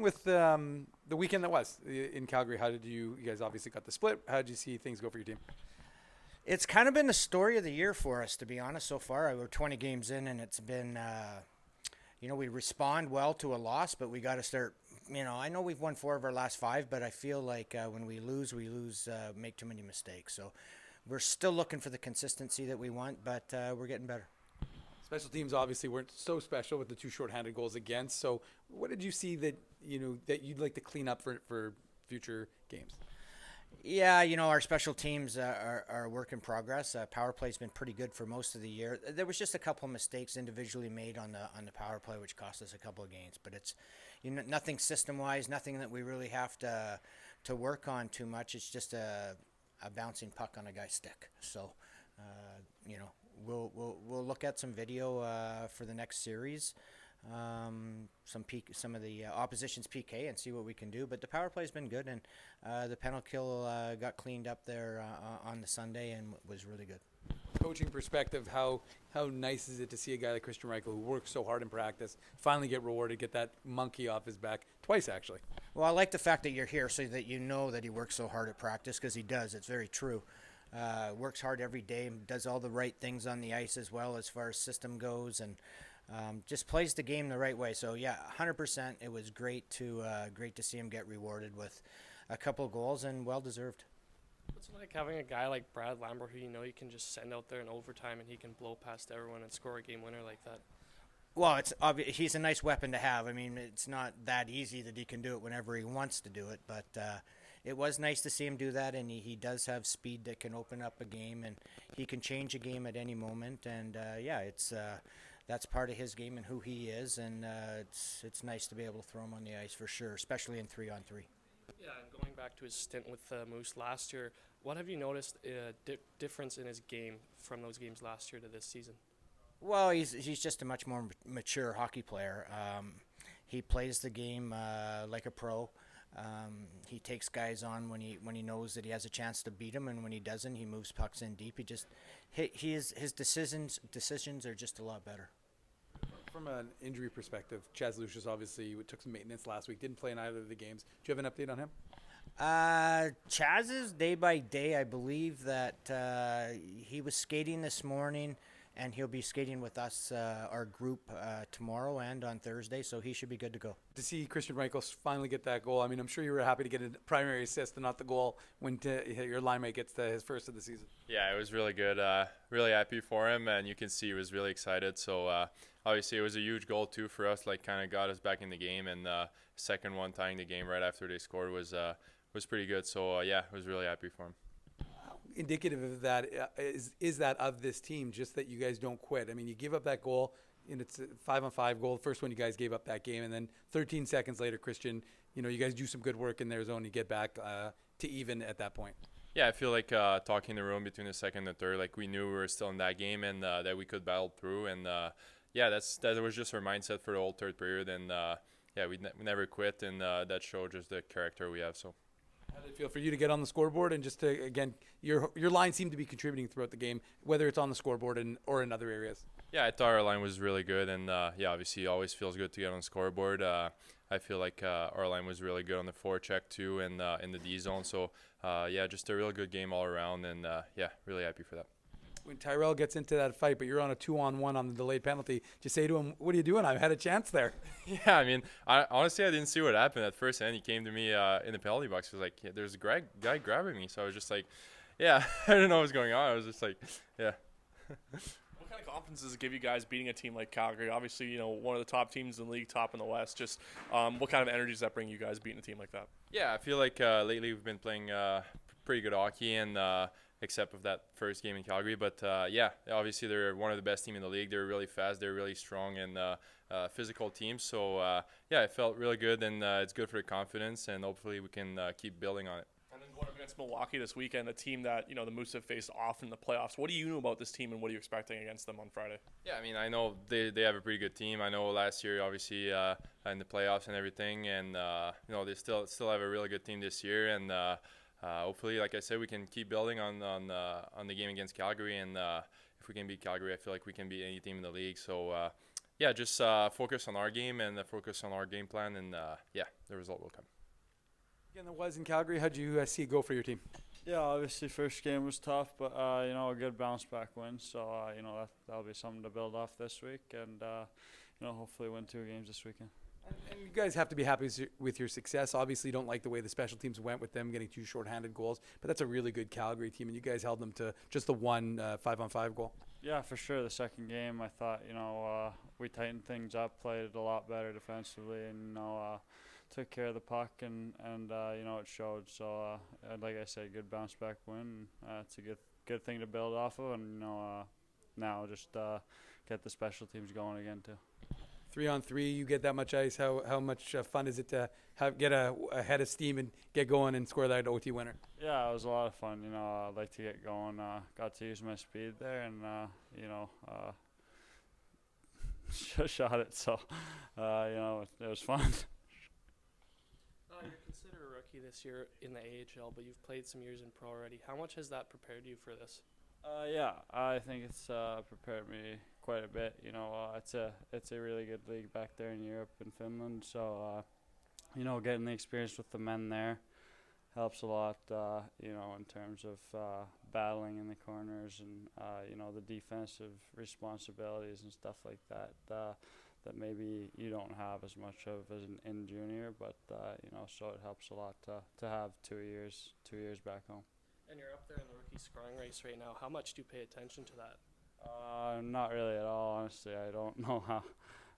with the weekend that was in Calgary. How did you guys obviously got the split? How did you see things go for your team? It's kind of been the story of the year for us, to be honest, so far. We're 20 games in, and it's been, we respond well to a loss, but we got to start, I know we've won 4 of our last 5, but I feel like when we lose, make too many mistakes. So we're still looking for the consistency that we want, but we're getting better. Special teams obviously weren't so special with the 2 shorthanded goals against. So what did you see that, that you'd like to clean up for future games? Yeah, our special teams are a work in progress. Power play's been pretty good for most of the year. There was just a couple of mistakes individually made on the power play, which cost us a couple of games. But it's nothing system-wise, nothing that we really have to work on too much. It's just a bouncing puck on a guy's stick. So, we'll look at some video for the next series. Some of the opposition's PK and see what we can do. But the power play's been good, and the penalty kill got cleaned up there on the Sunday and was really good. Coaching perspective, how nice is it to see a guy like Christian Reichel, who works so hard in practice, finally get rewarded, get that monkey off his back twice, actually? Well, I like the fact that you're here so that you know that he works so hard at practice, because he does. It's very true. Works hard every day, does all the right things on the ice as well as far as system goes, and just plays the game the right way. So yeah, 100%. It was great to see him get rewarded with a couple of goals, and well deserved. What's it like having a guy like Brad Lambert who you can just send out there in overtime and he can blow past everyone and score a game winner like that? Well, it's obvious he's a nice weapon to have. I mean, it's not that easy that he can do it whenever he wants to do it, but it was nice to see him do that, and he does have speed that can open up a game, and he can change a game at any moment, and it's that's part of his game and who he is, and it's nice to be able to throw him on the ice for sure, especially in 3-on-3. Yeah, and going back to his stint with Moose last year, what have you noticed difference in his game from those games last year to this season? Well, he's just a much more mature hockey player. He plays the game like a pro. He takes guys on when he knows that he has a chance to beat them, and when he doesn't, he moves pucks in deep. His decisions are just a lot better. From an injury perspective, Chaz Lucius obviously took some maintenance last week, didn't play in either of the games. Do you have an update on him? Chaz's day by day, I believe that he was skating this morning, and he'll be skating with us, our group, tomorrow and on Thursday, so he should be good to go. To see Christian Reichel finally get that goal, I mean, I'm sure you were happy to get a primary assist and not the goal when your line mate gets his first of the season. Yeah, it was really good. Really happy for him, and you can see he was really excited. So obviously it was a huge goal too for us, like kind of got us back in the game, and second one tying the game right after they scored was pretty good. So I was really happy for him. Indicative of that is that of this team, just that you guys don't quit. I mean, you give up that goal, and it's a 5-on-5 goal. The first one you guys gave up that game, and then 13 seconds later, Christian, you guys do some good work in their zone. You get back to even at that point. Yeah, I feel like talking in the room between the second and third, like we knew we were still in that game and that we could battle through. And that was just our mindset for the whole third period. And we never quit, and that showed just the character we have. So. How did it feel for you to get on the scoreboard and just to, again, your line seemed to be contributing throughout the game, whether it's on the scoreboard or in other areas? Yeah, I thought our line was really good, and obviously it always feels good to get on the scoreboard. I feel like our line was really good on the forecheck too, and in the D zone. So just a real good game all around, and really happy for that. When Tyrell gets into that fight, but you're on a 2-on-1 on the delayed penalty, just say to him, "What are you doing? I've had a chance there." Yeah, I mean, honestly, I didn't see what happened at first, and he came to me in the penalty box. He was like, there's a guy grabbing me. So I was just like, I didn't know what was going on. I was just like, yeah. What kind of confidence does it give you guys beating a team like Calgary? Obviously, one of the top teams in the league, top in the West. Just what kind of energy does that bring you guys beating a team like that? Yeah, I feel like lately we've been playing pretty good hockey, and except of that first game in Calgary. But obviously they're one of the best teams in the league. They're really fast. They're really strong and physical team. So it felt really good, and it's good for the confidence, and hopefully we can keep building on it. And then going up against Milwaukee this weekend, a team that the Moose have faced often in the playoffs. What do you know about this team, and what are you expecting against them on Friday? Yeah, I mean, I know they have a pretty good team. I know last year, obviously, in the playoffs and everything, and they still have a really good team this year, and hopefully, like I said, we can keep building on the game against Calgary, and if we can beat Calgary, I feel like we can beat any team in the league. So yeah, just focus on our game and focus on our game plan, and yeah, the result will come. Again, that was in Calgary. How'd you see it go for your team? Yeah, obviously first game was tough, but a good bounce back win. So that'll be something to build off this week, and hopefully win 2 games this weekend. And you guys have to be happy with your success. Obviously, you don't like the way the special teams went with them getting 2 shorthanded goals, but that's a really good Calgary team, and you guys held them to just the one 5-on-5 goal. Yeah, for sure. The second game, I thought we tightened things up, played a lot better defensively, and took care of the puck, and it showed. So like I said, good bounce back win. It's a good thing to build off of, and now just get the special teams going again too. 3-on-3, you get that much ice. How much fun is it to get a head of steam and get going and score that OT winner? Yeah, it was a lot of fun. I'd like to get going. Got to use my speed there, and shot it. So it was fun. You're considered a rookie this year in the AHL, but you've played some years in pro already. How much has that prepared you for this? Yeah, I think it's prepared me quite a bit. It's a really good league back there in Europe and Finland. So, getting the experience with the men there helps a lot. In terms of battling in the corners and the defensive responsibilities and stuff like that. That maybe you don't have as much of as in junior, but so it helps a lot to have 2 years back home. And you're up there in the rookie scoring race right now. How much do you pay attention to that? Not really at all, honestly. I don't know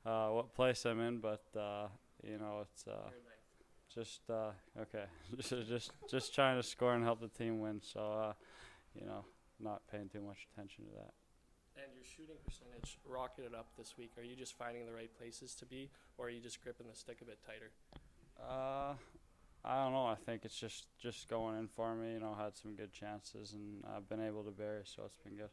what place I'm in, but it's just okay. just trying to score and help the team win. So not paying too much attention to that. And your shooting percentage rocketed up this week. Are you just finding the right places to be, or are you just gripping the stick a bit tighter? I don't know. I think it's just going in for me. Had some good chances, and I've been able to bury, so it's been good.